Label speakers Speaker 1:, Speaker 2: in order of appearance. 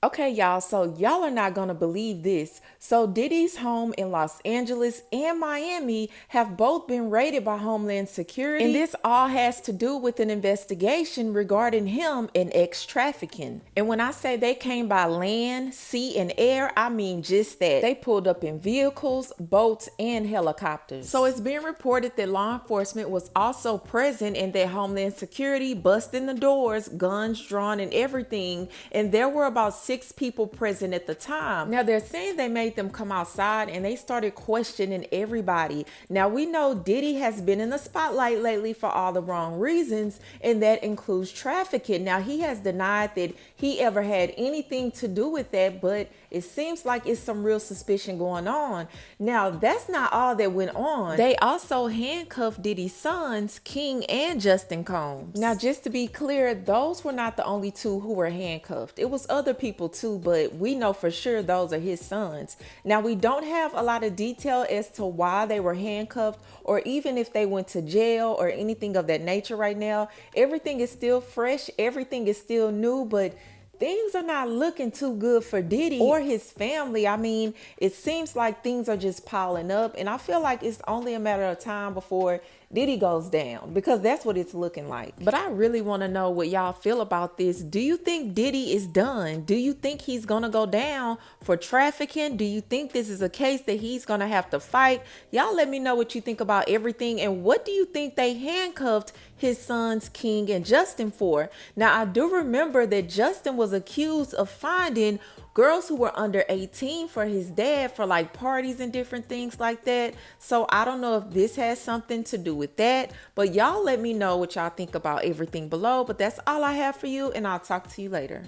Speaker 1: Okay, y'all, so y'all are not gonna believe this. So Diddy's home in Los Angeles and Miami have both been raided by Homeland Security, and this all has to do with an investigation regarding him and ex-trafficking. And when I say they came by land, sea, and air, I mean just that. They pulled up in vehicles, boats, and helicopters. So it's been reported that law enforcement was also present and that Homeland Security busted the doors, guns drawn and everything, and there were about 6 people present at the time. Now they're saying they made them come outside and they started questioning everybody. Now we know Diddy has been in the spotlight lately for all the wrong reasons, and that includes trafficking. Now he has denied that he ever had anything to do with that, but it seems like it's some real suspicion going on. Now that's not all that went on. They also handcuffed Diddy's sons, King and Justin Combs. Now just to be clear, those were not the only two who were handcuffed. It was other people too, but we know for sure those are his sons. Now we don't have a lot of detail as to why they were handcuffed or even if they went to jail or anything of that nature right now. Everything is still fresh, everything is still new, but things are not looking too good for Diddy or his family. I mean, it seems like things are just piling up, and I feel like it's only a matter of time before Diddy goes down, because that's what it's looking like. But I really want to know what y'all feel about this. Do you think Diddy is done? Do you think he's gonna go down for trafficking? Do you think this is a case that he's gonna have to fight? Y'all let me know what you think about everything, and what do you think they handcuffed his sons King and Justin for? Now I do remember that Justin was accused of finding girls who were under 18 for his dad for like parties and different things like that. So I don't know if this has something to do with that, but y'all let me know what y'all think about everything below. But that's all I have for you, and I'll talk to you later.